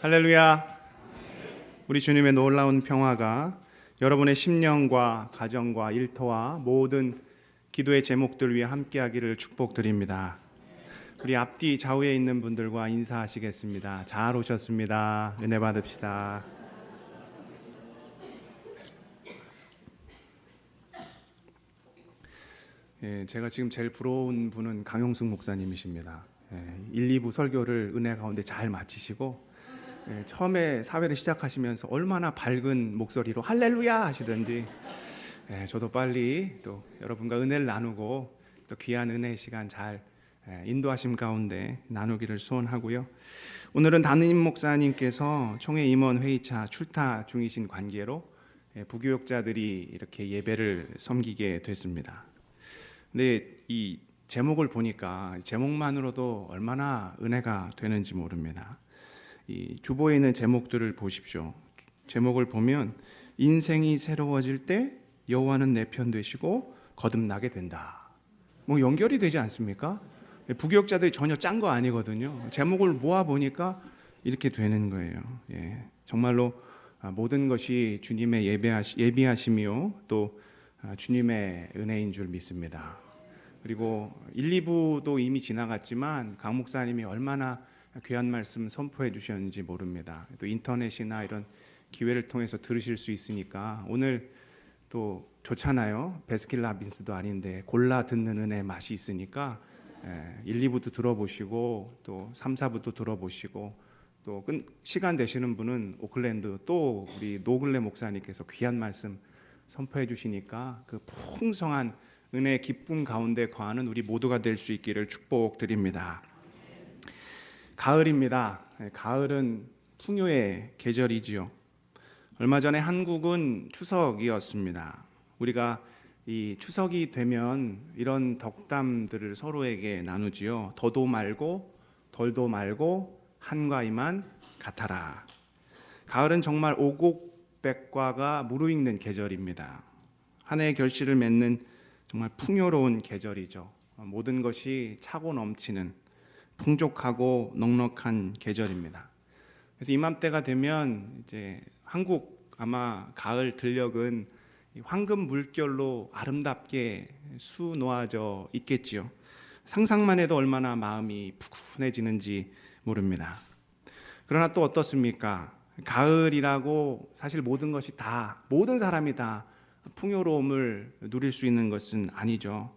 할렐루야. 우리 주님의 놀라운 평화가 여러분의 심령과 가정과 일터와 모든 기도의 제목들 위해 함께하기를 축복드립니다. 우리 앞뒤 좌우에 있는 분들과 인사하시겠습니다. 잘 오셨습니다. 은혜 받읍시다. 제가 지금 제일 부러운 분은 강용숙 목사님이십니다. 1, 2부 설교를 은혜 가운데 잘 마치시고 처음에 사회를 시작하시면서 얼마나 밝은 목소리로 할렐루야 하시던지 저도 빨리 또 여러분과 은혜를 나누고 또 귀한 은혜의 시간 잘 인도하심 가운데 나누기를 소원하고요. 오늘은 담임 목사님께서 총회 임원 회의차 출타 중이신 관계로 부교역자들이 이렇게 예배를 섬기게 됐습니다. 근데 이 제목을 보니까 제목만으로도 얼마나 은혜가 되는지 모릅니다. 이 주보에 있는 제목들을 보십시오. 제목을 보면 인생이 새로워질 때 여호와는 내 편 되시고 거듭나게 된다. 뭐 연결이 되지 않습니까? 부교역자들이 전혀 짠 거 아니거든요. 제목을 모아 보니까 이렇게 되는 거예요. 정말로 모든 것이 주님의 예비하심이요 또 주님의 은혜인 줄 믿습니다. 그리고 1, 2부도 이미 지나갔지만 강 목사님이 얼마나 귀한 말씀 선포해 주셨는지 모릅니다. 또 인터넷이나 이런 기회를 통해서 들으실 수 있으니까 오늘 또 좋잖아요. 베스킨라빈스도 아닌데 골라 듣는 은혜의 맛이 있으니까 1, 2부도 들어보시고 또 3, 4부도 들어보시고 또 시간 되시는 분은 오클랜드 또 우리 노글레 목사님께서 귀한 말씀 선포해 주시니까 그 풍성한 은혜의 기쁨 가운데 거하는 우리 모두가 될 수 있기를 축복드립니다. 가을입니다. 가을은 풍요의 계절이지요. 얼마 전에 한국은 추석이었습니다. 우리가 이 추석이 되면 이런 덕담들을 서로에게 나누지요. 더도 말고 덜도 말고 한과이만 같아라. 가을은 정말 오곡백과가 무르익는 계절입니다. 한 해의 결실을 맺는 정말 풍요로운 계절이죠. 모든 것이 차고 넘치는 풍족하고 넉넉한 계절입니다. 그래서 이맘때가 되면 이제 한국 아마 가을 들녘은 황금 물결로 아름답게 수놓아져 있겠지요. 상상만 해도 얼마나 마음이 푸근해지는지 모릅니다. 그러나 또 어떻습니까? 가을이라고 사실 모든 것이 다 모든 사람이 다 풍요로움을 누릴 수 있는 것은 아니죠.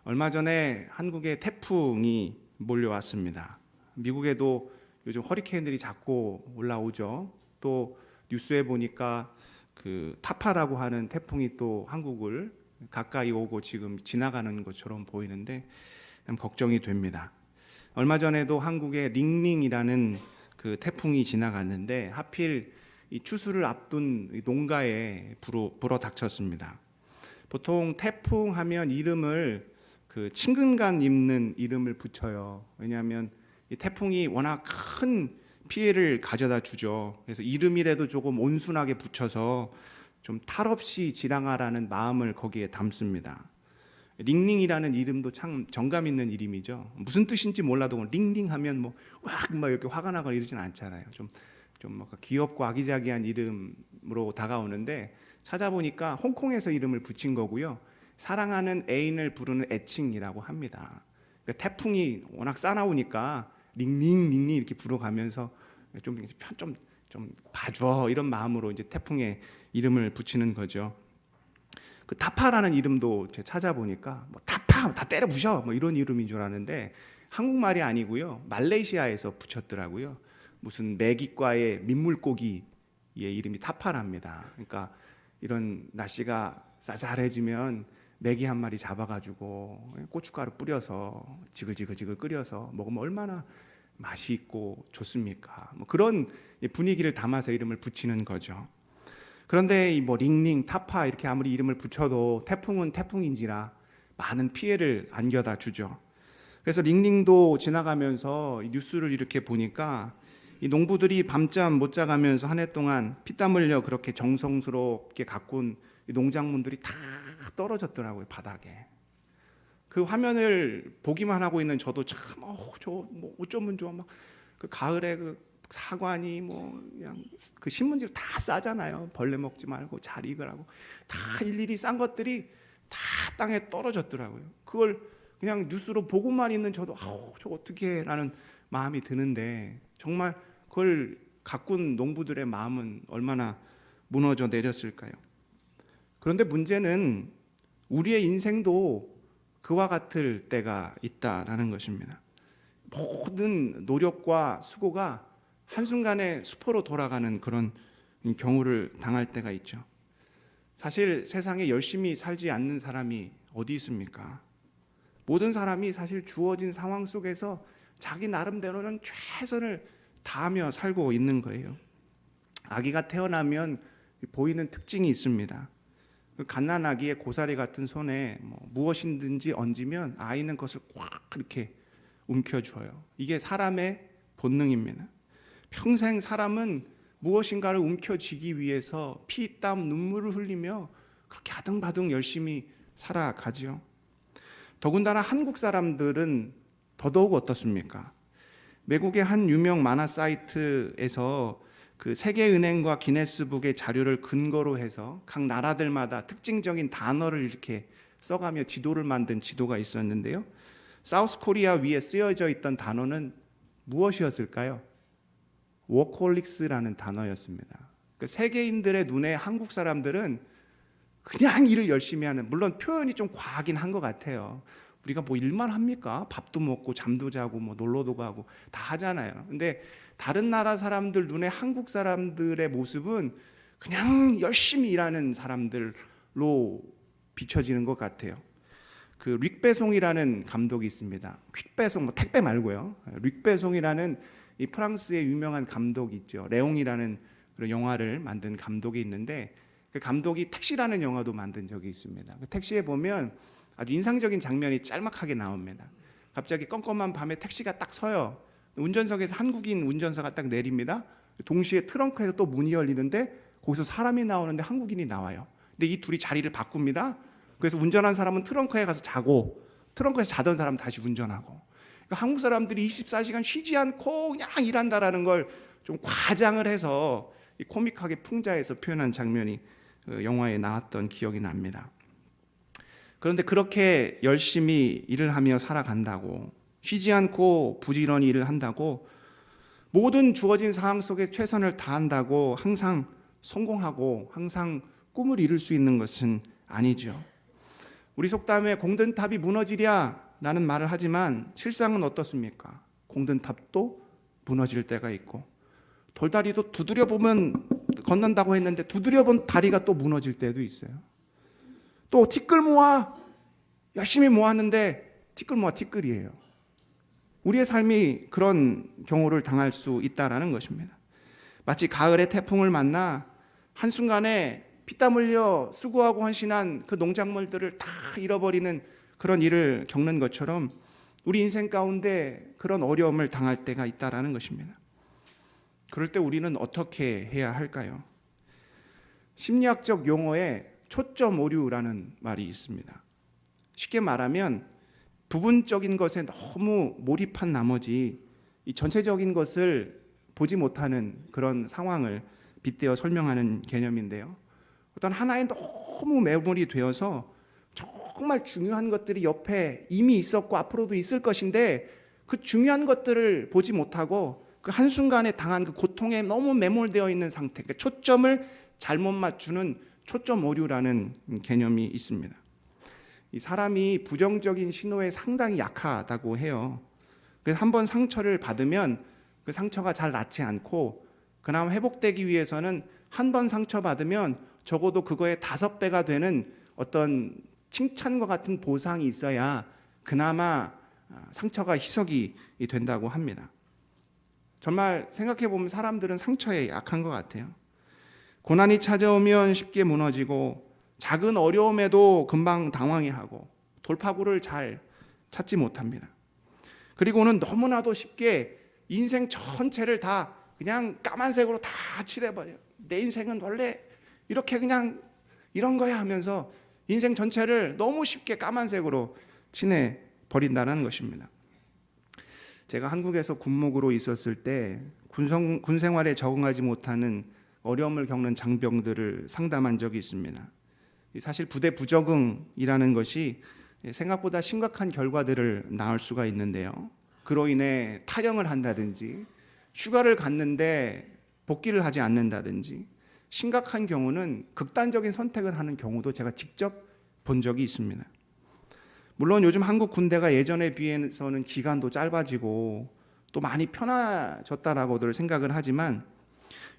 얼마 전에 한국에 태풍이 몰려왔습니다. 미국에도 요즘 허리케인들이 자꾸 올라오죠. 또 뉴스에 보니까 그 타파라고 하는 태풍이 또 한국을 가까이 오고 지금 지나가는 것처럼 보이는데 참 걱정이 됩니다. 얼마 전에도 한국에 링링이라는 그 태풍이 지나갔는데 하필 이 추수를 앞둔 농가에 불어 닥쳤습니다. 보통 태풍 하면 이름을 그 친근감 있는 이름을 붙여요. 왜냐하면 이 태풍이 워낙 큰 피해를 가져다 주죠. 그래서 이름이라도 조금 온순하게 붙여서 좀 탈 없이 지나가라는 마음을 거기에 담습니다. 링링이라는 이름도 참 정감 있는 이름이죠. 무슨 뜻인지 몰라도 링링하면 뭐 이렇게 화가 나거나 이러진 않잖아요. 좀 귀엽고 아기자기한 이름으로 다가오는데 찾아보니까 홍콩에서 이름을 붙인 거고요. 사랑하는 애인을 부르는 애칭이라고 합니다. 그러니까 태풍이 워낙 싸나우니까 링링 이렇게 불어가면서 좀 봐줘 이런 마음으로 이제 태풍에 이름을 붙이는 거죠. 그 타파라는 이름도 제가 찾아보니까 뭐 타파 다 때려 부셔 뭐 이런 이름인 줄 아는데 한국말이 아니고요. 말레이시아에서 붙였더라고요. 무슨 메기과의 민물고기의 이름이 타파랍니다. 그러니까 이런 날씨가 쌀쌀해지면 메기 한 마리 잡아가지고 고춧가루 뿌려서 지글지글 끓여서 먹으면 얼마나 맛이 있고 좋습니까? 뭐 그런 분위기를 담아서 이름을 붙이는 거죠. 그런데 이 뭐 링링, 타파 이렇게 아무리 이름을 붙여도 태풍은 태풍인지라 많은 피해를 안겨다 주죠. 그래서 링링도 지나가면서 뉴스를 이렇게 보니까 이 농부들이 밤잠 못 자가면서 한 해 동안 피땀 흘려 그렇게 정성스럽게 가꾼 이 농작물들이 다 떨어졌더라고요, 바닥에. 그 화면을 보기만 하고 있는 저도 참 저 뭐 어쩌면 좋아 막 그 가을에 그 사관이 뭐 그냥 그 신문지를 다 싸잖아요. 벌레 먹지 말고 잘 익으라고 다 일일이 싼 것들이 다 땅에 떨어졌더라고요. 그걸 그냥 뉴스로 보고만 있는 저도 저 어떻게 라는 마음이 드는데 정말 그걸 가꾼 농부들의 마음은 얼마나 무너져 내렸을까요? 그런데 문제는 우리의 인생도 그와 같을 때가 있다라는 것입니다. 모든 노력과 수고가 한순간에 수포로 돌아가는 그런 경우를 당할 때가 있죠. 사실 세상에 열심히 살지 않는 사람이 어디 있습니까? 모든 사람이 사실 주어진 상황 속에서 자기 나름대로는 최선을 다하며 살고 있는 거예요. 아기가 태어나면 보이는 특징이 있습니다. 갓난아기의 고사리 같은 손에 무엇이든지 얹으면 아이는 그것을 꽉 이렇게 움켜쥐어요. 이게 사람의 본능입니다. 평생 사람은 무엇인가를 움켜쥐기 위해서 피, 땀, 눈물을 흘리며 그렇게 아등바등 열심히 살아가죠. 더군다나 한국 사람들은 더더욱 어떻습니까? 외국의 한 유명 만화 사이트에서 그 세계은행과 기네스북의 자료를 근거로 해서 각 나라들마다 특징적인 단어를 이렇게 써가며 지도를 만든 지도가 있었는데요. 사우스 코리아 위에 쓰여져 있던 단어는 무엇이었을까요? 워커홀릭스라는 단어였습니다. 그 세계인들의 눈에 한국 사람들은 그냥 일을 열심히 하는, 물론 표현이 좀 과하긴 한 것 같아요. 우리가 뭐 일만 합니까? 밥도 먹고 잠도 자고 뭐 놀러도 가고 다 하잖아요. 근데 다른 나라 사람들 눈에 한국 사람들의 모습은 그냥 열심히 일하는 사람들로 비춰지는 것 같아요. 그 릭배송이라는 감독이 있습니다. 퀵배송, 뭐 택배 말고요. 릭배송이라는 이 프랑스의 유명한 감독이 있죠. 레옹이라는 그런 영화를 만든 감독이 있는데 그 감독이 택시라는 영화도 만든 적이 있습니다. 그 택시에 보면 아주 인상적인 장면이 짤막하게 나옵니다. 갑자기 껌껌한 밤에 택시가 딱 서요. 운전석에서 한국인 운전사가 딱 내립니다. 동시에 트렁크에서 또 문이 열리는데 거기서 사람이 나오는데 한국인이 나와요. 근데 이 둘이 자리를 바꿉니다. 그래서 운전한 사람은 트렁크에 가서 자고 트렁크에서 자던 사람은 다시 운전하고. 그러니까 한국 사람들이 24시간 쉬지 않고 그냥 일한다라는 걸 좀 과장을 해서 코믹하게 풍자해서 표현한 장면이 영화에 나왔던 기억이 납니다. 그런데 그렇게 열심히 일을 하며 살아간다고, 쉬지 않고 부지런히 일을 한다고, 모든 주어진 상황 속에 최선을 다한다고 항상 성공하고 항상 꿈을 이룰 수 있는 것은 아니죠. 우리 속담에 공든탑이 무너지랴 라는 말을 하지만 실상은 어떻습니까? 공든탑도 무너질 때가 있고 돌다리도 두드려보면 건넌다고 했는데 두드려본 다리가 또 무너질 때도 있어요. 또 티끌 모아 열심히 모았는데 티끌 모아 티끌이에요. 우리의 삶이 그런 경우를 당할 수 있다라는 것입니다. 마치 가을에 태풍을 만나 한순간에 피땀 흘려 수고하고 헌신한 그 농작물들을 다 잃어버리는 그런 일을 겪는 것처럼 우리 인생 가운데 그런 어려움을 당할 때가 있다라는 것입니다. 그럴 때 우리는 어떻게 해야 할까요? 심리학적 용어에 초점 오류라는 말이 있습니다. 쉽게 말하면 부분적인 것에 너무 몰입한 나머지 이 전체적인 것을 보지 못하는 그런 상황을 빗대어 설명하는 개념인데요. 어떤 하나에 너무 매몰이 되어서 정말 중요한 것들이 옆에 이미 있었고 앞으로도 있을 것인데 그 중요한 것들을 보지 못하고 그 한순간에 당한 그 고통에 너무 매몰되어 있는 상태, 그러니까 초점을 잘못 맞추는 초점 오류라는 개념이 있습니다. 이 사람이 부정적인 신호에 상당히 약하다고 해요. 그래서 한번 상처를 받으면 그 상처가 잘 낫지 않고 그나마 회복되기 위해서는 한 번 상처 받으면 적어도 그거의 5배가 되는 어떤 칭찬과 같은 보상이 있어야 그나마 상처가 희석이 된다고 합니다. 정말 생각해 보면 사람들은 상처에 약한 것 같아요. 고난이 찾아오면 쉽게 무너지고 작은 어려움에도 금방 당황해하고 돌파구를 잘 찾지 못합니다. 그리고는 너무나도 쉽게 인생 전체를 다 그냥 까만색으로 다 칠해버려요. 내 인생은 원래 이렇게 그냥 이런 거야 하면서 인생 전체를 너무 쉽게 까만색으로 칠해버린다는 것입니다. 제가 한국에서 군목으로 있었을 때 군 생활에 적응하지 못하는 어려움을 겪는 장병들을 상담한 적이 있습니다. 사실 부대 부적응이라는 것이 생각보다 심각한 결과들을 낳을 수가 있는데요. 그로 인해 탈영을 한다든지 휴가를 갔는데 복귀를 하지 않는다든지 심각한 경우는 극단적인 선택을 하는 경우도 제가 직접 본 적이 있습니다. 물론 요즘 한국 군대가 예전에 비해서는 기간도 짧아지고 또 많이 편해졌다라고들 생각을 하지만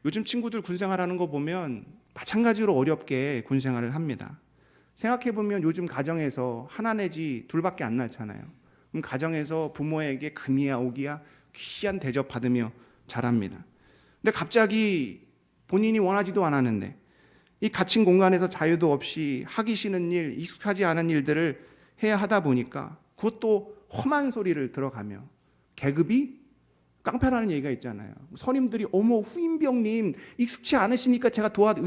요즘 친구들 군생활하는 거 보면 마찬가지로 어렵게 군생활을 합니다. 생각해보면 요즘 가정에서 하나 내지 둘밖에 안 낳잖아요. 그럼 가정에서 부모에게 금이야 오기야 귀한 대접 받으며 자랍니다. 근데 갑자기 본인이 원하지도 않았는데 이 갇힌 공간에서 자유도 없이 하기 싫은 일, 익숙하지 않은 일들을 해야 하다 보니까 그것도 험한 소리를 들어가며 계급이 깡패라는 얘기가 있잖아요. 선임들이 어머 후임병님 익숙치 않으시니까 제가 도와드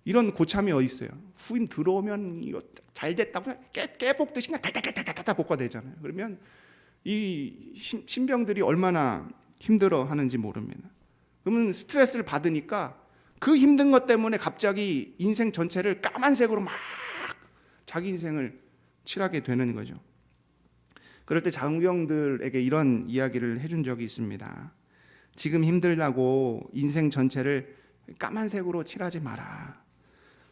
이런 고참이 어디 있어요? 후임 들어오면 이거 잘 됐다고 깨볶듯이 그냥 달달달달달달 볶아대잖아요. 그러면 이 신병들이 얼마나 힘들어하는지 모릅니다. 그러면 스트레스를 받으니까 그 힘든 것 때문에 갑자기 인생 전체를 까만색으로 막 자기 인생을 칠하게 되는 거죠. 그럴 때 장병들에게 이런 이야기를 해준 적이 있습니다. 지금 힘들다고 인생 전체를 까만색으로 칠하지 마라.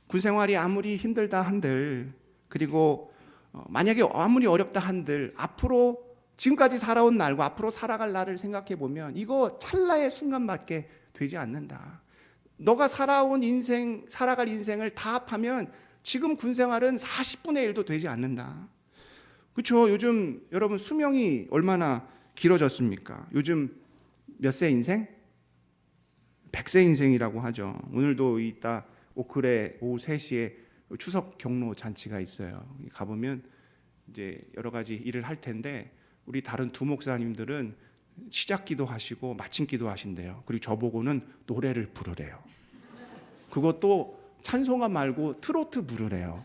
군생활이 아무리 힘들다 한들 그리고 만약에 아무리 어렵다 한들 앞으로 지금까지 살아온 날과 앞으로 살아갈 날을 생각해 보면 이거 찰나의 순간밖에 되지 않는다. 너가 살아온 인생, 살아갈 인생을 다 합하면 지금 군생활은 40분의 1도 되지 않는다. 그렇죠? 요즘 여러분 수명이 얼마나 길어졌습니까? 요즘 몇 세 인생? 100세 인생이라고 하죠. 오늘도 이따 오클에 오후 3시에 추석 경로 잔치가 있어요. 가보면 이제 여러 가지 일을 할 텐데 우리 다른 두 목사님들은 시작기도 하시고 마침기도 하신대요. 그리고 저보고는 노래를 부르래요. 그것도 찬송가 말고 트로트 부르래요.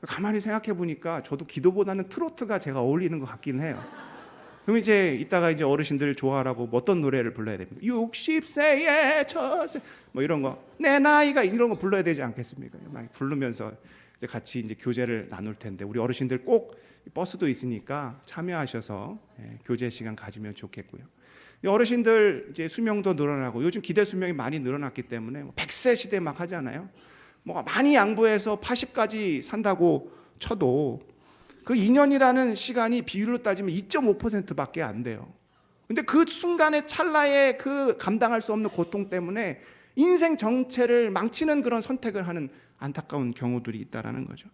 가만히 생각해 보니까 저도 기도보다는 트로트가 제가 어울리는 것 같긴 해요. 그럼 이제 이따가 이제 어르신들 좋아하라고 뭐 어떤 노래를 불러야 됩니까? 60세에 저세 뭐 이런 거 내 나이가 이런 거 불러야 되지 않겠습니까? 막 부르면서 이제 같이 이제 교제를 나눌 텐데 우리 어르신들 꼭 버스도 있으니까 참여하셔서 교제 시간 가지면 좋겠고요. 어르신들 이제 수명도 늘어나고 요즘 기대 수명이 많이 늘어났기 때문에 100세 시대 막 하잖아요. 뭐 많이 양보해서 80까지 산다고 쳐도 그 2년이라는 시간이 비율로 따지면 2.5%밖에 안 돼요. 근데 그 순간의 찰나에 그 감당할 수 없는 고통 때문에 인생 전체를 망치는 그런 선택을 하는 안타까운 경우들이 있다라는 거죠.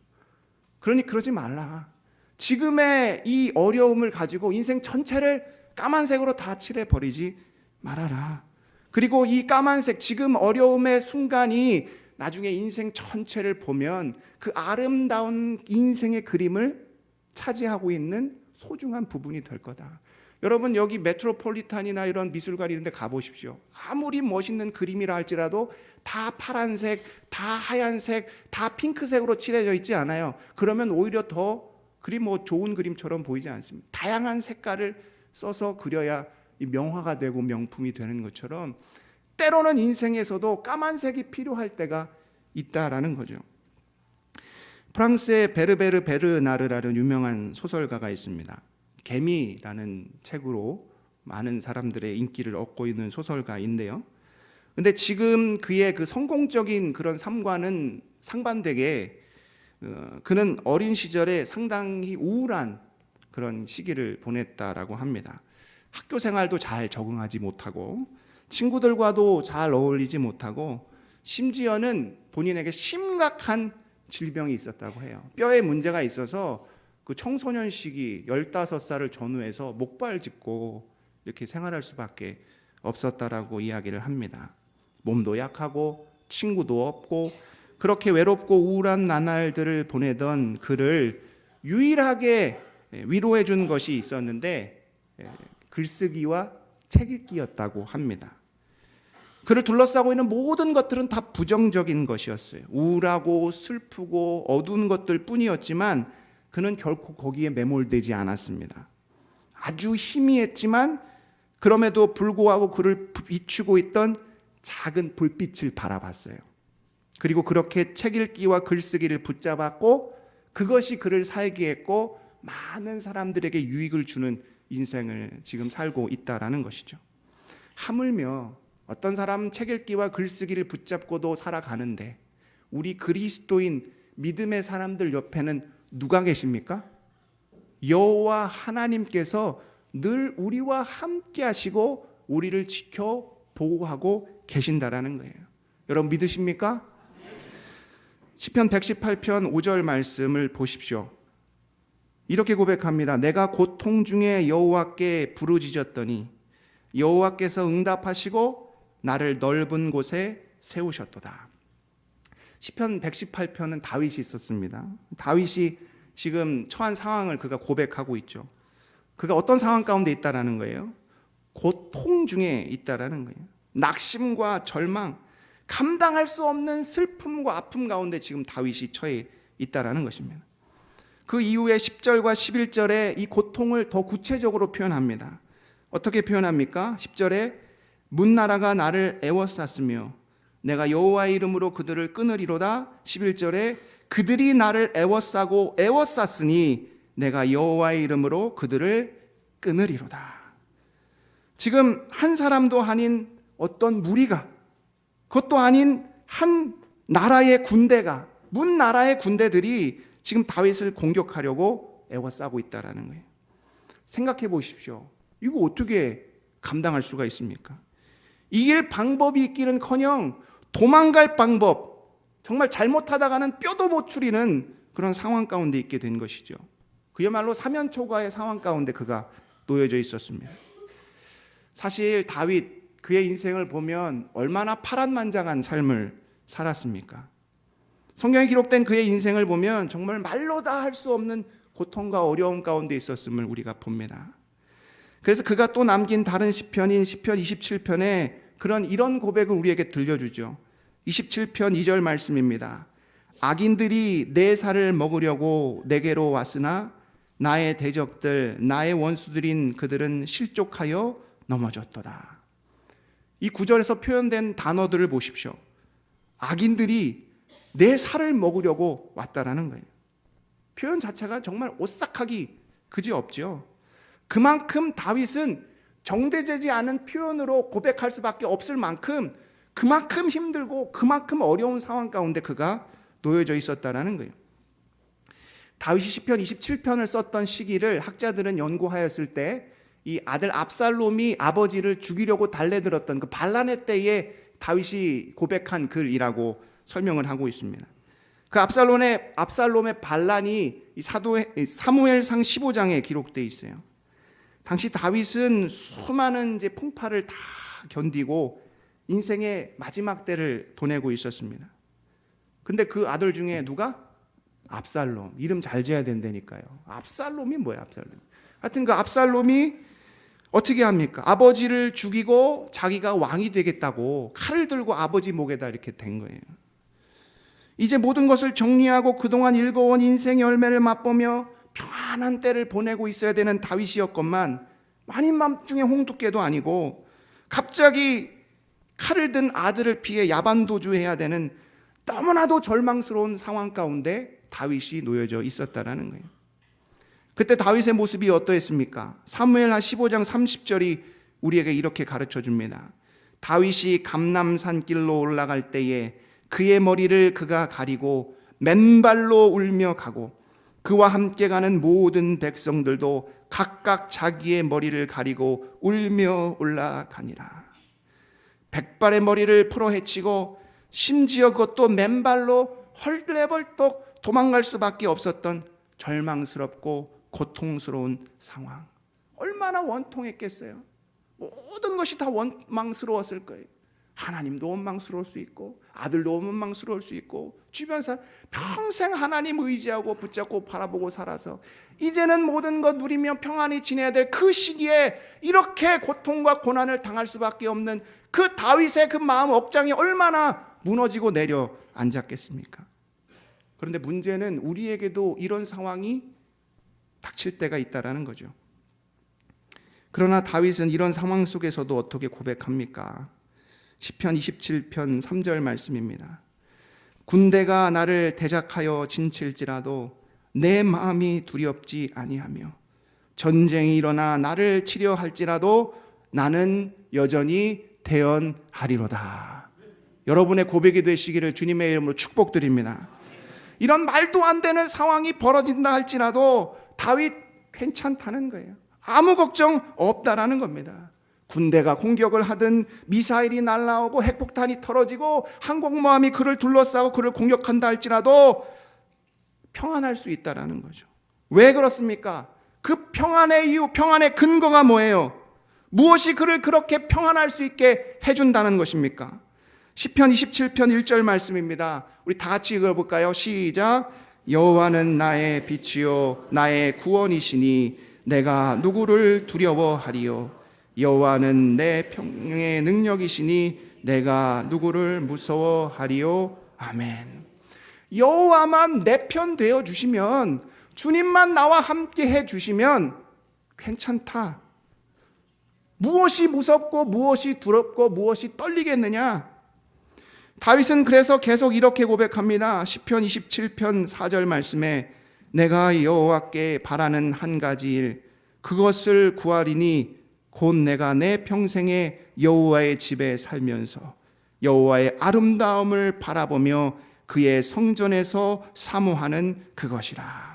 그러니 그러지 말라. 지금의 이 어려움을 가지고 인생 전체를 까만색으로 다 칠해버리지 말아라. 그리고 이 까만색 지금 어려움의 순간이 나중에 인생 전체를 보면 그 아름다운 인생의 그림을 차지하고 있는 소중한 부분이 될 거다. 여러분 여기 메트로폴리탄이나 이런 미술관 이런 데 가보십시오. 아무리 멋있는 그림이라 할지라도 다 파란색, 다 하얀색, 다 핑크색으로 칠해져 있지 않아요. 그러면 오히려 더 그림 뭐 좋은 그림처럼 보이지 않습니다. 다양한 색깔을 써서 그려야 이 명화가 되고 명품이 되는 것처럼 때로는 인생에서도 까만색이 필요할 때가 있다라는 거죠. 프랑스의 베르베르 베르나르라는 유명한 소설가가 있습니다. 개미라는 책으로 많은 사람들의 인기를 얻고 있는 소설가인데요. 근데 지금 그의 그 성공적인 그런 삶과는 상반되게 그는 어린 시절에 상당히 우울한 그런 시기를 보냈다라고 합니다. 학교 생활도 잘 적응하지 못하고 친구들과도 잘 어울리지 못하고 심지어는 본인에게 심각한 질병이 있었다고 해요. 뼈에 문제가 있어서 그 청소년 시기 15살을 전후해서 목발 짚고 이렇게 생활할 수밖에 없었다라고 이야기를 합니다. 몸도 약하고 친구도 없고 그렇게 외롭고 우울한 나날들을 보내던 그를 유일하게 위로해 준 것이 있었는데 글쓰기와 책 읽기였다고 합니다. 그를 둘러싸고 있는 모든 것들은 다 부정적인 것이었어요. 우울하고 슬프고 어두운 것들 뿐이었지만 그는 결코 거기에 매몰되지 않았습니다. 아주 희미했지만 그럼에도 불구하고 그를 비추고 있던 작은 불빛을 바라봤어요. 그리고 그렇게 책 읽기와 글쓰기를 붙잡았고 그것이 그를 살게 했고 많은 사람들에게 유익을 주는 인생을 지금 살고 있다라는 것이죠. 하물며 어떤 사람은 책 읽기와 글쓰기를 붙잡고도 살아가는데 우리 그리스도인 믿음의 사람들 옆에는 누가 계십니까? 여호와 하나님께서 늘 우리와 함께 하시고 우리를 지켜 보호하고 계신다라는 거예요. 여러분 믿으십니까? 시편 118편 5절 말씀을 보십시오. 이렇게 고백합니다. 내가 고통 중에 여호와께 부르짖었더니 여호와께서 응답하시고 나를 넓은 곳에 세우셨도다. 시편 118편은 다윗이 썼습니다. 다윗이 지금 처한 상황을 그가 고백하고 있죠. 그가 어떤 상황 가운데 있다라는 거예요? 고통 중에 있다라는 거예요. 낙심과 절망, 감당할 수 없는 슬픔과 아픔 가운데 지금 다윗이 처해 있다라는 것입니다. 그 이후에 10절과 11절에 이 고통을 더 구체적으로 표현합니다. 어떻게 표현합니까? 10절에 문나라가 나를 애워쌌으며 내가 여호와의 이름으로 그들을 끊으리로다. 11절에 그들이 나를 애워싸고 애워쌌으니 내가 여호와의 이름으로 그들을 끊으리로다. 지금 한 사람도 아닌 어떤 무리가, 그것도 아닌 한 나라의 군대가, 문 나라의 군대들이 지금 다윗을 공격하려고 애워싸고 있다라는 거예요. 생각해 보십시오. 이거 어떻게 감당할 수가 있습니까? 이길 방법이 있기는커녕 도망갈 방법, 정말 잘못하다가는 뼈도 못 추리는 그런 상황 가운데 있게 된 것이죠. 그야말로 사면초가의 상황 가운데 그가 놓여져 있었습니다. 사실 다윗, 그의 인생을 보면 얼마나 파란만장한 삶을 살았습니까? 성경에 기록된 그의 인생을 보면 정말 말로 다 할 수 없는 고통과 어려움 가운데 있었음을 우리가 봅니다. 그래서 그가 또 남긴 다른 시편인 시편 27편에 이런 고백을 우리에게 들려주죠. 27편 2절 말씀입니다. 악인들이 내 살을 먹으려고 내게로 왔으나 나의 대적들, 나의 원수들인 그들은 실족하여 넘어졌도다. 이 구절에서 표현된 단어들을 보십시오. 악인들이 내 살을 먹으려고 왔다라는 거예요. 표현 자체가 정말 오싹하기 그지없죠. 그만큼 다윗은 정대되지 않은 표현으로 고백할 수밖에 없을 만큼 그만큼 힘들고 그만큼 어려운 상황 가운데 그가 놓여져 있었다라는 거예요. 다윗이 시편 27편을 썼던 시기를 학자들은 연구하였을 때 이 아들 압살롬이 아버지를 죽이려고 달래들었던 그 반란의 때에 다윗이 고백한 글이라고 설명을 하고 있습니다. 그 압살롬의 반란이 사무엘상 15장에 기록되어 있어요. 당시 다윗은 수많은 풍파를 다 견디고 인생의 마지막 때를 보내고 있었습니다. 근데 그 아들 중에 누가? 압살롬. 이름 잘 지어야 된다니까요. 압살롬이 뭐야, 압살롬? 하여튼 그 압살롬이 어떻게 합니까? 아버지를 죽이고 자기가 왕이 되겠다고 칼을 들고 아버지 목에다 이렇게 댄 거예요. 이제 모든 것을 정리하고 그동안 읽어온 인생의 열매를 맛보며 평안한 때를 보내고 있어야 되는 다윗이었건만 만인 밤중에 홍두깨도 아니고 갑자기 칼을 든 아들을 피해 야반도주해야 되는 너무나도 절망스러운 상황 가운데 다윗이 놓여져 있었다라는 거예요. 그때 다윗의 모습이 어떠했습니까? 사무엘하 15장 30절이 우리에게 이렇게 가르쳐 줍니다. 다윗이 감람산길로 올라갈 때에 그의 머리를 그가 가리고 맨발로 울며 가고 그와 함께 가는 모든 백성들도 각각 자기의 머리를 가리고 울며 올라가니라. 백발의 머리를 풀어헤치고 심지어 그것도 맨발로 헐레벌떡 도망갈 수밖에 없었던 절망스럽고 고통스러운 상황. 얼마나 원통했겠어요. 모든 것이 다 원망스러웠을 거예요. 하나님도 원망스러울 수 있고 아들도 원망스러울 수 있고 주변 사람 평생 하나님 의지하고 붙잡고 바라보고 살아서 이제는 모든 것 누리며 평안히 지내야 될 그 시기에 이렇게 고통과 고난을 당할 수밖에 없는 그 다윗의 그 마음 억장이 얼마나 무너지고 내려앉았겠습니까? 그런데 문제는 우리에게도 이런 상황이 닥칠 때가 있다라는 거죠. 그러나 다윗은 이런 상황 속에서도 어떻게 고백합니까? 시편 27편 3절 말씀입니다. 군대가 나를 대적하여 진칠지라도 내 마음이 두렵지 아니하며 전쟁이 일어나 나를 치려 할지라도 나는 여전히 대언하리로다. 여러분의 고백이 되시기를 주님의 이름으로 축복드립니다. 이런 말도 안 되는 상황이 벌어진다 할지라도 다윗 괜찮다는 거예요. 아무 걱정 없다라는 겁니다. 군대가 공격을 하든 미사일이 날아오고 핵폭탄이 터져지고 항공모함이 그를 둘러싸고 그를 공격한다 할지라도 평안할 수 있다라는 거죠. 왜 그렇습니까? 그 평안의 이유, 평안의 근거가 뭐예요? 무엇이 그를 그렇게 평안할 수 있게 해준다는 것입니까? 시편 27편 1절 말씀입니다. 우리 다 같이 읽어볼까요? 시작. 여호와는 나의 빛이요 나의 구원이시니 내가 누구를 두려워하리요. 여호와는 내 평강의 능력이시니 내가 누구를 무서워하리요. 아멘. 여호와만 내 편 되어 주시면, 주님만 나와 함께 해 주시면 괜찮다. 무엇이 무섭고 무엇이 두렵고 무엇이 떨리겠느냐? 다윗은 그래서 계속 이렇게 고백합니다. 시편 27편 4절 말씀에 내가 여호와께 바라는 한 가지 일 그것을 구하리니 곧 내가 내 평생에 여호와의 집에 살면서 여호와의 아름다움을 바라보며 그의 성전에서 사모하는 그것이라.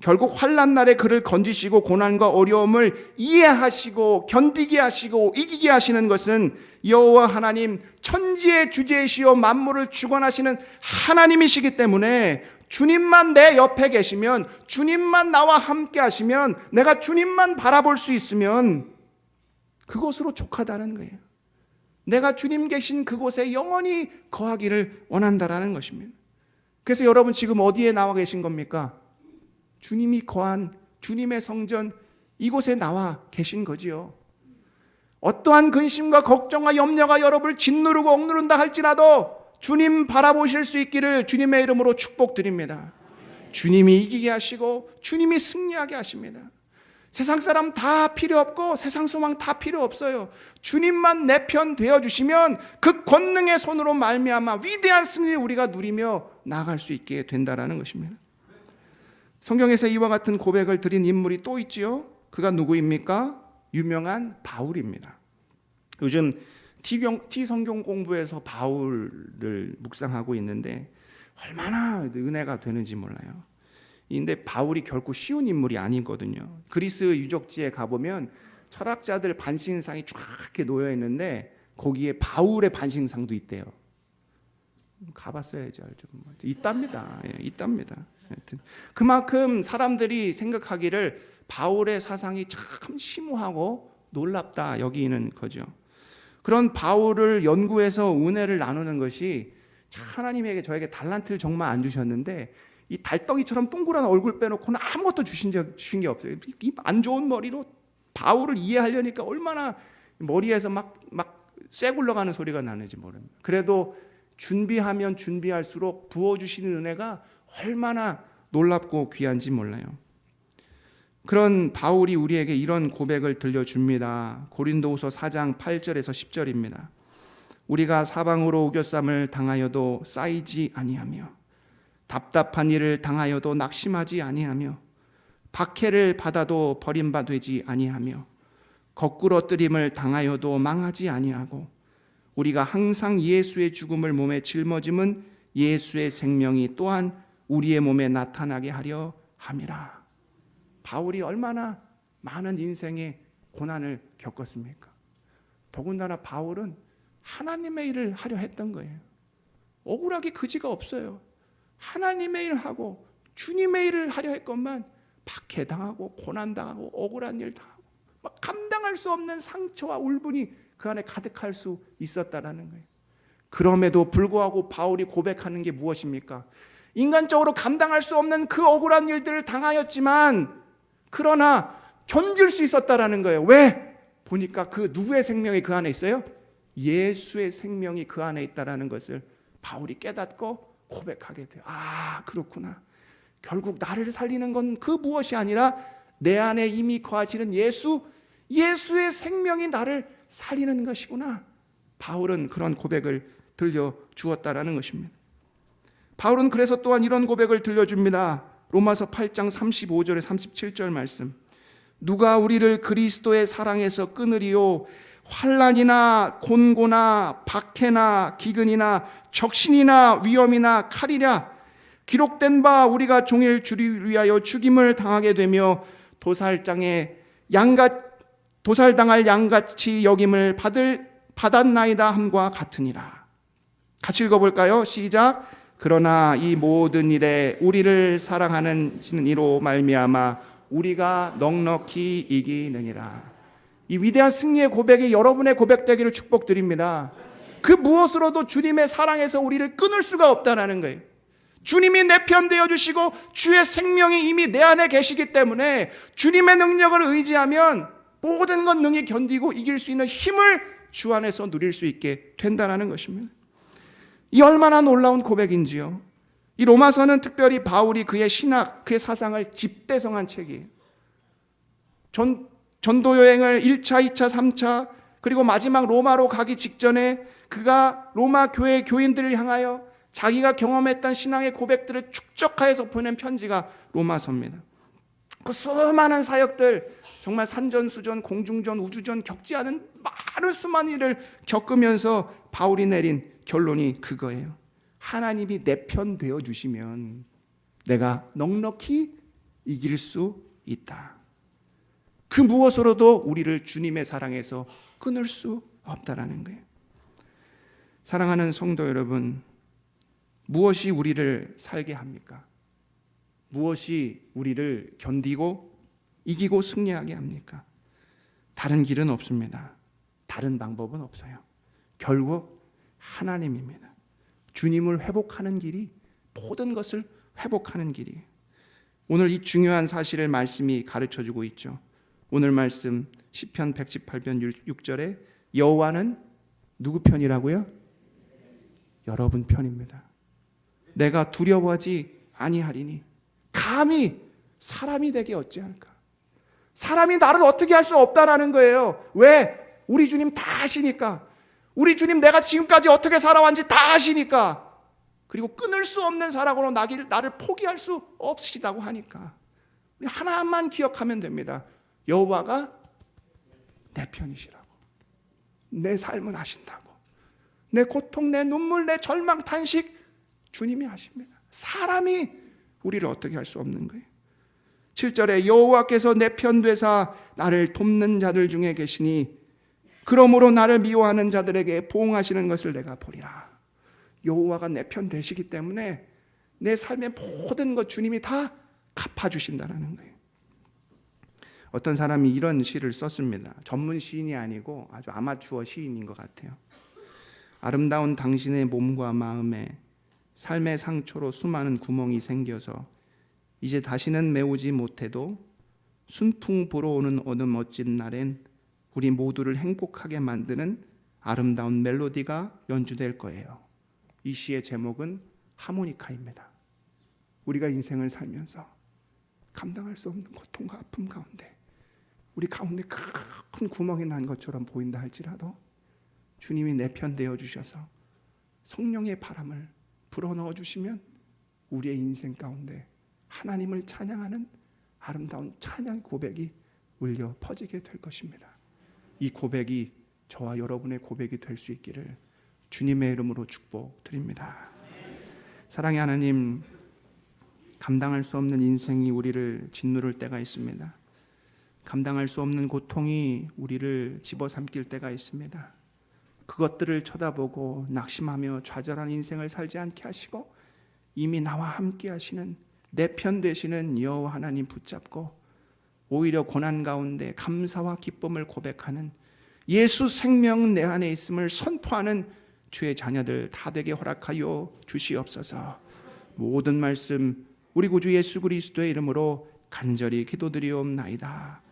결국 환난 날에 그를 건지시고 고난과 어려움을 이해하시고 견디게 하시고 이기게 하시는 것은 여호와 하나님, 천지의 주제이시오 만물을 주관하시는 하나님이시기 때문에 주님만 내 옆에 계시면, 주님만 나와 함께 하시면, 내가 주님만 바라볼 수 있으면 그것으로 족하다는 거예요. 내가 주님 계신 그곳에 영원히 거하기를 원한다라는 것입니다. 그래서 여러분 지금 어디에 나와 계신 겁니까? 주님이 거한 주님의 성전, 이곳에 나와 계신 거지요. 어떠한 근심과 걱정과 염려가 여러분을 짓누르고 억누른다 할지라도 주님 바라보실 수 있기를 주님의 이름으로 축복드립니다. 주님이 이기게 하시고 주님이 승리하게 하십니다. 세상 사람 다 필요 없고 세상 소망 다 필요 없어요. 주님만 내 편 되어주시면 그 권능의 손으로 말미암아 위대한 승리를 우리가 누리며 나아갈 수 있게 된다는 것입니다. 성경에서 이와 같은 고백을 드린 인물이 또 있지요. 그가 누구입니까? 유명한 바울입니다. 요즘 T성경 공부에서 바울을 묵상하고 있는데 얼마나 은혜가 되는지 몰라요. 근데 바울이 결코 쉬운 인물이 아니거든요. 그리스 유적지에 가보면 철학자들 반신상이 쫙 이렇게 놓여 있는데 거기에 바울의 반신상도 있대요. 가봤어야죠. 있답니다. 예, 있답니다. 그만큼 사람들이 생각하기를 바울의 사상이 참 심오하고 놀랍다 여기는 거죠. 그런 바울을 연구해서 은혜를 나누는 것이 하나님에게 저에게 달란트를 정말 안 주셨는데 이 달덩이처럼 동그란 얼굴 빼놓고는 아무것도 주신 게 없어요. 이 안 좋은 머리로 바울을 이해하려니까 얼마나 머리에서 막 쇠 굴러가는 소리가 나는지 모릅니다. 그래도 준비하면 준비할수록 부어주시는 은혜가 얼마나 놀랍고 귀한지 몰라요. 그런 바울이 우리에게 이런 고백을 들려줍니다. 고린도후서 4장 8절에서 10절입니다. 우리가 사방으로 우겨쌈을 당하여도 쌓이지 아니하며 답답한 일을 당하여도 낙심하지 아니하며 박해를 받아도 버림받지 아니하며 거꾸러뜨림을 당하여도 망하지 아니하고 우리가 항상 예수의 죽음을 몸에 짊어짐은 예수의 생명이 또한 우리의 몸에 나타나게 하려 함이라. 바울이 얼마나 많은 인생의 고난을 겪었습니까? 더군다나 바울은 하나님의 일을 하려 했던 거예요. 억울하게 그지가 없어요. 하나님의 일을 하고 주님의 일을 하려 했건만 박해당하고 고난당하고 억울한 일 당하고 막 감당할 수 없는 상처와 울분이 그 안에 가득할 수 있었다라는 거예요. 그럼에도 불구하고 바울이 고백하는 게 무엇입니까? 인간적으로 감당할 수 없는 그 억울한 일들을 당하였지만 그러나 견딜 수 있었다라는 거예요. 왜? 보니까 그 누구의 생명이 그 안에 있어요? 예수의 생명이 그 안에 있다라는 것을 바울이 깨닫고 고백하게 돼요. 아, 그렇구나. 결국 나를 살리는 건 그 무엇이 아니라 내 안에 이미 거하시는 예수, 예수의 생명이 나를 살리는 것이구나. 바울은 그런 고백을 들려주었다라는 것입니다. 바울은 그래서 또한 이런 고백을 들려줍니다. 로마서 8장 35절에 37절 말씀. 누가 우리를 그리스도의 사랑에서 끊으리요? 환난이나 곤고나 박해나 기근이나 적신이나 위험이나 칼이랴. 기록된 바 우리가 종일 주를 위하여 죽임을 당하게 되며 도살당할 양같이 여김을 받았나이다 함과 같으니라. 같이 읽어볼까요? 시작. 그러나 이 모든 일에 우리를 사랑하는 이로 말미암아 우리가 넉넉히 이기느니라. 이 위대한 승리의 고백이 여러분의 고백되기를 축복드립니다. 그 무엇으로도 주님의 사랑에서 우리를 끊을 수가 없다는 거예요. 주님이 내 편 되어주시고 주의 생명이 이미 내 안에 계시기 때문에 주님의 능력을 의지하면 모든 것 능히 견디고 이길 수 있는 힘을 주 안에서 누릴 수 있게 된다는 것입니다. 이 얼마나 놀라운 고백인지요. 이 로마서는 특별히 바울이 그의 신학, 그의 사상을 집대성한 책이에요. 전도 여행을 1차, 2차, 3차 그리고 마지막 로마로 가기 직전에 그가 로마 교회 교인들을 향하여 자기가 경험했던 신앙의 고백들을 축적하여서 보낸 편지가 로마서입니다. 그 수많은 사역들, 정말 산전수전, 공중전, 우주전 겪지 않은 많은 수많은 일을 겪으면서 바울이 내린 결론이 그거예요. 하나님이 내 편 되어 주시면 내가 넉넉히 이길 수 있다. 그 무엇으로도 우리를 주님의 사랑에서 끊을 수 없다라는 거예요. 사랑하는 성도 여러분, 무엇이 우리를 살게 합니까? 무엇이 우리를 견디고 이기고 승리하게 합니까? 다른 길은 없습니다. 다른 방법은 없어요. 결국 하나님입니다. 주님을 회복하는 길이 모든 것을 회복하는 길이에요. 오늘 이 중요한 사실을 말씀이 가르쳐주고 있죠. 오늘 말씀 시편 118편 6절에 여호와는 누구 편이라고요? 여러분 편입니다. 내가 두려워하지 아니하리니 감히 사람이 되게 어찌할까? 사람이 나를 어떻게 할 수 없다라는 거예요. 왜? 우리 주님 다 아시니까. 우리 주님 내가 지금까지 어떻게 살아왔는지 다 아시니까. 그리고 끊을 수 없는 사랑으로 나를 포기할 수 없으시다고 하니까. 우리 하나만 기억하면 됩니다. 여호와가 내 편이시라고. 내 삶은 아신다고. 내 고통, 내 눈물, 내 절망, 탄식 주님이 아십니다. 사람이 우리를 어떻게 할 수 없는 거예요. 7절에 여호와께서 내 편 되사 나를 돕는 자들 중에 계시니 그러므로 나를 미워하는 자들에게 보응하시는 것을 내가 보리라. 여호와가 내 편 되시기 때문에 내 삶의 모든 것 주님이 다 갚아주신다는 거예요. 어떤 사람이 이런 시를 썼습니다. 전문 시인이 아니고 아주 아마추어 시인인 것 같아요. 아름다운 당신의 몸과 마음에 삶의 상처로 수많은 구멍이 생겨서 이제 다시는 메우지 못해도 순풍 불어오는 어느 멋진 날엔 우리 모두를 행복하게 만드는 아름다운 멜로디가 연주될 거예요. 이 시의 제목은 하모니카입니다. 우리가 인생을 살면서 감당할 수 없는 고통과 아픔 가운데 우리 가운데 큰 구멍이 난 것처럼 보인다 할지라도 주님이 내 편 되어 주셔서 성령의 바람을 불어넣어 주시면 우리의 인생 가운데 하나님을 찬양하는 아름다운 찬양 고백이 울려 퍼지게 될 것입니다. 이 고백이 저와 여러분의 고백이 될 수 있기를 주님의 이름으로 축복드립니다. 사랑의 하나님, 감당할 수 없는 인생이 우리를 짓누를 때가 있습니다. 감당할 수 없는 고통이 우리를 집어삼킬 때가 있습니다. 그것들을 쳐다보고 낙심하며 좌절한 인생을 살지 않게 하시고 이미 나와 함께 하시는 내 편 되시는 여호와 하나님 붙잡고 오히려 고난 가운데 감사와 기쁨을 고백하는 예수 생명 내 안에 있음을 선포하는 주의 자녀들 다 되게 허락하여 주시옵소서. 모든 말씀 우리 구주 예수 그리스도의 이름으로 간절히 기도드리옵나이다.